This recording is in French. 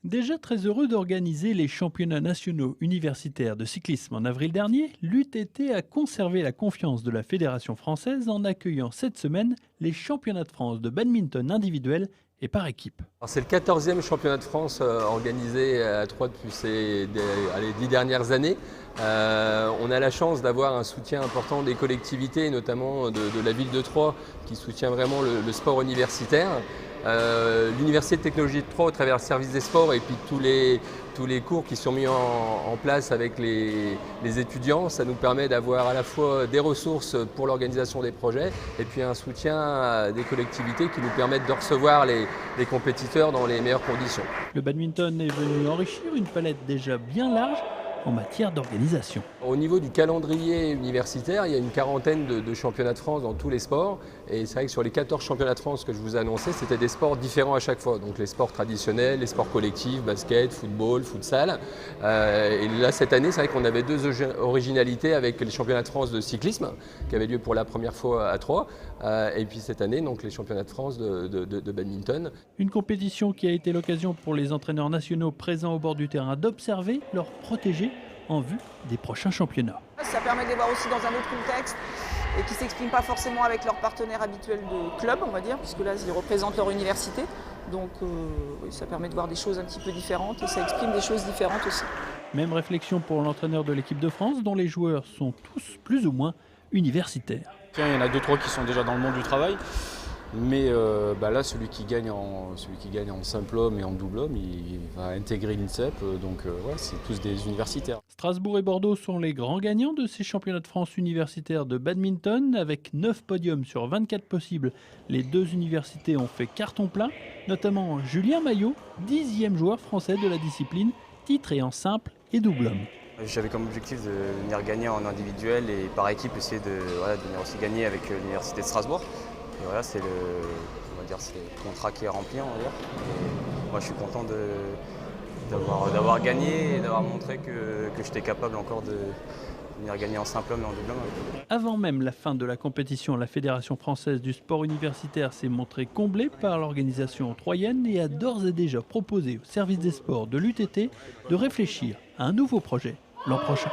Déjà très heureux d'organiser les championnats nationaux universitaires de cyclisme en avril dernier, l'UTT a conservé la confiance de la Fédération française en accueillant cette semaine les championnats de France de badminton individuel et par équipe. C'est le 14e championnat de France organisé à Troyes depuis ces 10 dernières années. On a la chance d'avoir un soutien important des collectivités, notamment de la ville de Troyes, qui soutient vraiment le sport universitaire. L'Université de technologie de Troyes, au travers le service des sports et puis tous les cours qui sont mis en place avec les étudiants, ça nous permet d'avoir à la fois des ressources pour l'organisation des projets et puis un soutien des collectivités qui nous permettent de recevoir les compétiteurs dans les meilleures conditions. Le badminton est venu enrichir une palette déjà bien large en matière d'organisation. Au niveau du calendrier universitaire, il y a une quarantaine de championnats de France dans tous les sports. Et c'est vrai que sur les 14 championnats de France que je vous ai annoncés, c'était des sports différents à chaque fois. Donc les sports traditionnels, les sports collectifs, basket, football, futsal. Et là, cette année, c'est vrai qu'on avait deux originalités avec les championnats de France de cyclisme, qui avaient lieu pour la première fois à Troyes. Et puis cette année, donc les championnats de France de badminton. Une compétition qui a été l'occasion pour les entraîneurs nationaux présents au bord du terrain d'observer leurs protégés en vue des prochains championnats. Ça permet de les voir aussi dans un autre contexte et qui ne s'expriment pas forcément avec leurs partenaires habituels de club, on va dire, puisque là, ils représentent leur université. Donc oui, ça permet de voir des choses un petit peu différentes et ça exprime des choses différentes aussi. Même réflexion pour l'entraîneur de l'équipe de France, dont les joueurs sont tous plus ou moins universitaires. Il y en a 2-3 qui sont déjà dans le monde du travail. Mais là, celui qui gagne en simple homme et en double homme, il va intégrer l'INSEP. Donc c'est tous des universitaires. Strasbourg et Bordeaux sont les grands gagnants de ces championnats de France universitaires de badminton. Avec 9 podiums sur 24 possibles, les deux universités ont fait carton plein, notamment Julien Maillot, 10e joueur français de la discipline, titré en simple et double homme. J'avais comme objectif de venir gagner en individuel et par équipe essayer de venir aussi gagner avec l'université de Strasbourg. Et voilà, c'est le contrat qui est rempli, on va dire. Et moi, je suis content d'avoir gagné et d'avoir montré que j'étais capable encore de venir gagner en simple homme et en double homme. Avant même la fin de la compétition, la Fédération française du sport universitaire s'est montrée comblée par l'organisation troyenne et a d'ores et déjà proposé au service des sports de l'UTT de réfléchir à un nouveau projet l'an prochain.